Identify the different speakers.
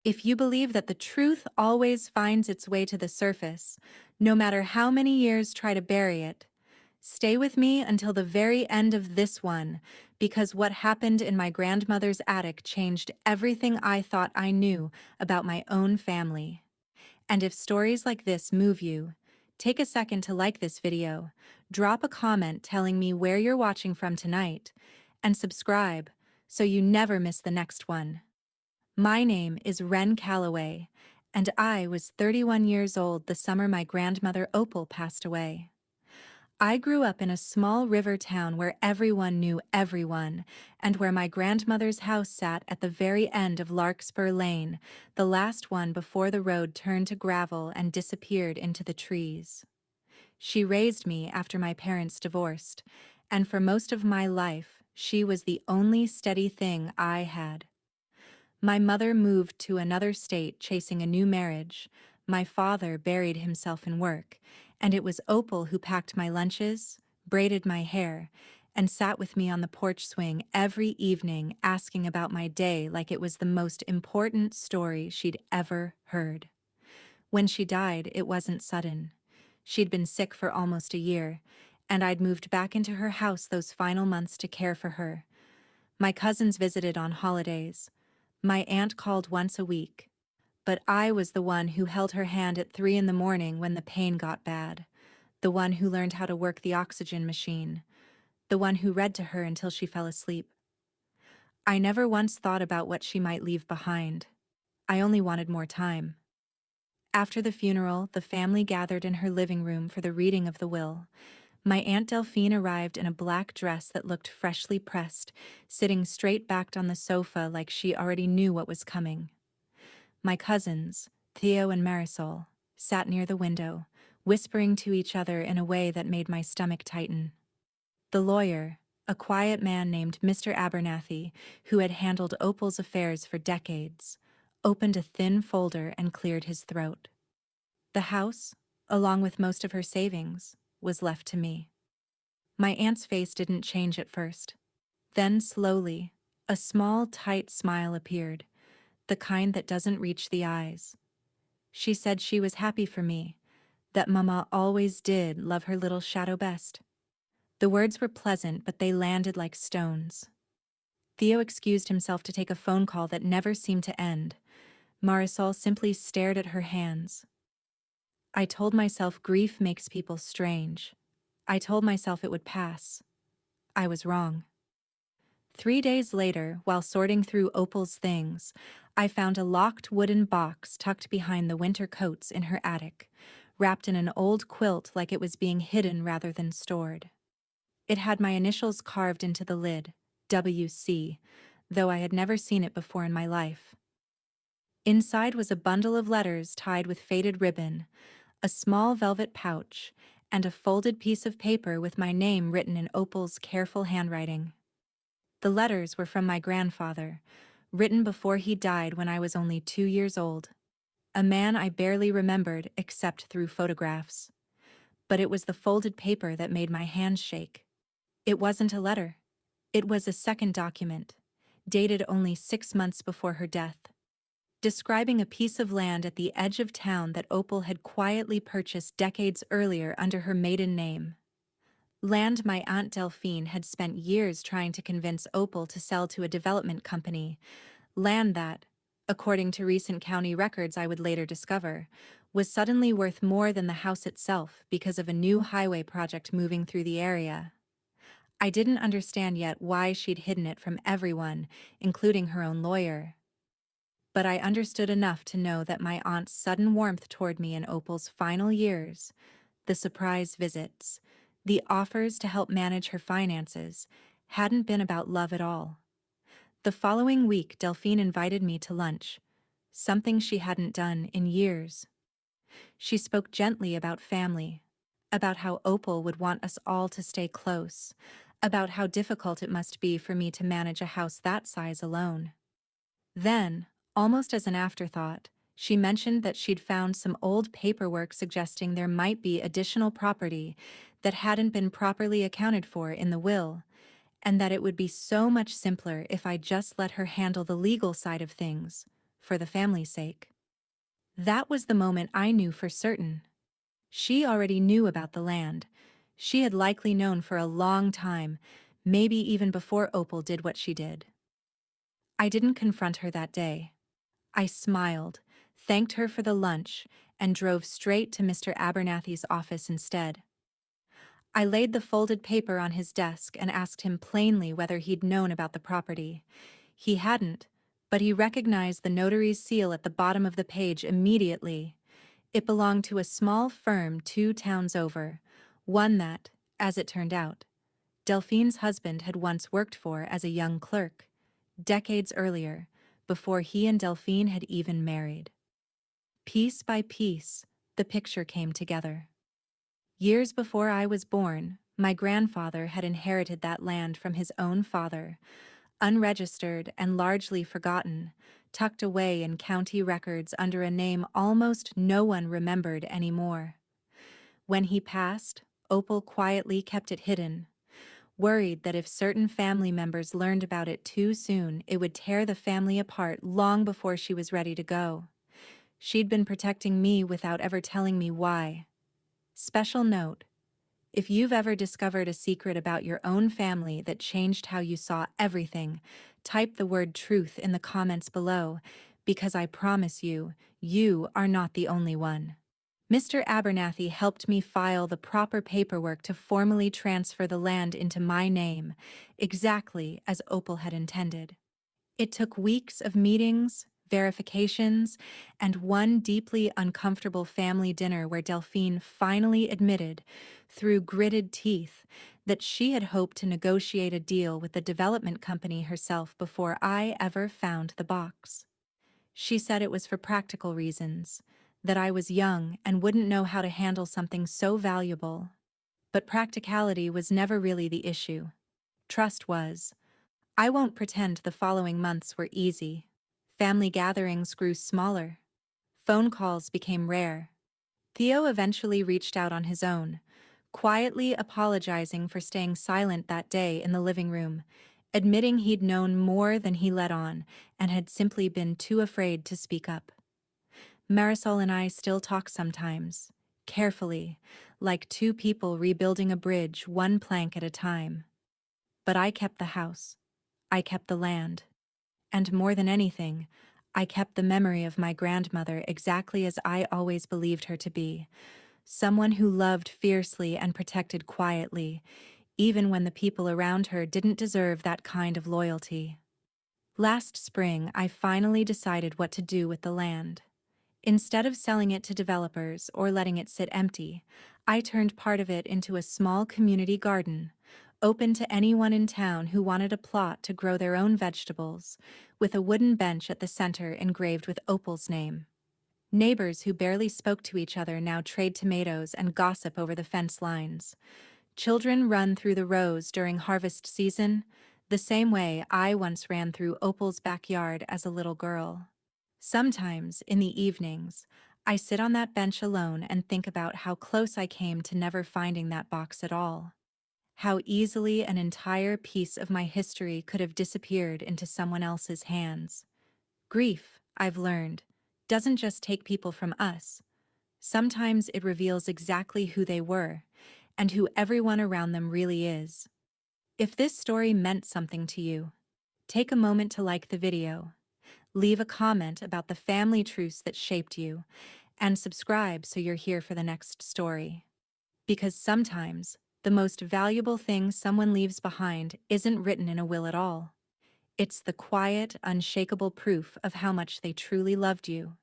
Speaker 1: If you believe that the truth always finds its way to the surface, no matter how many years try to bury it, stay with me until the very end of this one, because what happened in my grandmother's attic changed everything I thought I knew about my own family. And if stories like this move you, take a second to like this video, drop a comment telling me where you're watching from tonight, and subscribe so you never miss the next one. My name is Wren Calloway, and I was 31 years old the summer my grandmother Opal passed away. I grew up in a small river town where everyone knew everyone, and where my grandmother's house sat at the very end of Larkspur Lane, the last one before the road turned to gravel and disappeared into the trees. She raised me after my parents divorced, and for most of my life, she was the only steady thing I had. My mother moved to another state chasing a new marriage. My father buried himself in work, and it was Opal who packed my lunches, braided my hair, and sat with me on the porch swing every evening asking about my day like it was the most important story she'd ever heard. When she died, it wasn't sudden. She'd been sick for almost a year, and I'd moved back into her house those final months to care for her. My cousins visited on holidays. My aunt called once a week, but I was the one who held her hand at 3 in the morning when the pain got bad, the one who learned how to work the oxygen machine, the one who read to her until she fell asleep. I never once thought about what she might leave behind. I only wanted more time. After the funeral, the family gathered in her living room for the reading of the will. My Aunt Delphine arrived in a black dress that looked freshly pressed, sitting straight-backed on the sofa like she already knew what was coming. My cousins, Theo and Marisol, sat near the window, whispering to each other in a way that made my stomach tighten. The lawyer, a quiet man named Mr. Abernathy, who had handled Opal's affairs for decades, opened a thin folder and cleared his throat. The house, along with most of her savings, was left to me. My aunt's face didn't change at first. Then, slowly, a small, tight smile appeared, the kind that doesn't reach the eyes. She said she was happy for me, that Mama always did love her little shadow best. The words were pleasant, but they landed like stones. Theo excused himself to take a phone call that never seemed to end. Marisol simply stared at her hands. I told myself grief makes people strange. I told myself it would pass. I was wrong. 3 days later, while sorting through Opal's things, I found a locked wooden box tucked behind the winter coats in her attic, wrapped in an old quilt like it was being hidden rather than stored. It had my initials carved into the lid, WC, though I had never seen it before in my life. Inside was a bundle of letters tied with faded ribbon, a small velvet pouch, and a folded piece of paper with my name written in Opal's careful handwriting. The letters were from my grandfather, written before he died when I was only 2 years old, a man I barely remembered except through photographs. But it was the folded paper that made my hands shake. It wasn't a letter. It was a second document, dated only 6 months before her death, describing a piece of land at the edge of town that Opal had quietly purchased decades earlier under her maiden name. Land my Aunt Delphine had spent years trying to convince Opal to sell to a development company, land that, according to recent county records I would later discover, was suddenly worth more than the house itself because of a new highway project moving through the area. I didn't understand yet why she'd hidden it from everyone, including her own lawyer. But I understood enough to know that my aunt's sudden warmth toward me in Opal's final years, the surprise visits, the offers to help manage her finances, hadn't been about love at all. The following week, Delphine invited me to lunch, something she hadn't done in years. She spoke gently about family, about how Opal would want us all to stay close, about how difficult it must be for me to manage a house that size alone. Then, almost as an afterthought, she mentioned that she'd found some old paperwork suggesting there might be additional property that hadn't been properly accounted for in the will, and that it would be so much simpler if I just let her handle the legal side of things, for the family's sake. That was the moment I knew for certain. She already knew about the land. She had likely known for a long time, maybe even before Opal did what she did. I didn't confront her that day. I smiled, thanked her for the lunch, and drove straight to Mr. Abernathy's office instead. I laid the folded paper on his desk and asked him plainly whether he'd known about the property. He hadn't, but he recognized the notary's seal at the bottom of the page immediately. It belonged to a small firm 2 towns over, one that, as it turned out, Delphine's husband had once worked for as a young clerk, decades earlier, before he and Delphine had even married. Piece by piece, the picture came together. Years before I was born, my grandfather had inherited that land from his own father, unregistered and largely forgotten, tucked away in county records under a name almost no one remembered anymore. When he passed, Opal quietly kept it hidden, worried that if certain family members learned about it too soon, it would tear the family apart long before she was ready to go. She'd been protecting me without ever telling me why. Special note: if you've ever discovered a secret about your own family that changed how you saw everything, type the word truth in the comments below, because I promise you, you are not the only one. Mr. Abernathy helped me file the proper paperwork to formally transfer the land into my name, exactly as Opal had intended. It took weeks of meetings, verifications, and one deeply uncomfortable family dinner where Delphine finally admitted, through gritted teeth, that she had hoped to negotiate a deal with the development company herself before I ever found the box. She said it was for practical reasons, that I was young and wouldn't know how to handle something so valuable. But practicality was never really the issue. Trust was. I won't pretend the following months were easy. Family gatherings grew smaller. Phone calls became rare. Theo eventually reached out on his own, quietly apologizing for staying silent that day in the living room, admitting he'd known more than he let on and had simply been too afraid to speak up. Marisol and I still talk sometimes, carefully, like two people rebuilding a bridge one plank at a time. But I kept the house. I kept the land. And more than anything, I kept the memory of my grandmother exactly as I always believed her to be, someone who loved fiercely and protected quietly, even when the people around her didn't deserve that kind of loyalty. Last spring, I finally decided what to do with the land. Instead of selling it to developers or letting it sit empty, I turned part of it into a small community garden, open to anyone in town who wanted a plot to grow their own vegetables, with a wooden bench at the center engraved with Opal's name. Neighbors who barely spoke to each other now trade tomatoes and gossip over the fence lines. Children run through the rows during harvest season, the same way I once ran through Opal's backyard as a little girl. Sometimes, in the evenings, I sit on that bench alone and think about how close I came to never finding that box at all. How easily an entire piece of my history could have disappeared into someone else's hands. Grief, I've learned, doesn't just take people from us. Sometimes it reveals exactly who they were, and who everyone around them really is. If this story meant something to you, take a moment to like the video, leave a comment about the family truths that shaped you, and subscribe so you're here for the next story. Because sometimes, the most valuable thing someone leaves behind isn't written in a will at all. It's the quiet, unshakable proof of how much they truly loved you.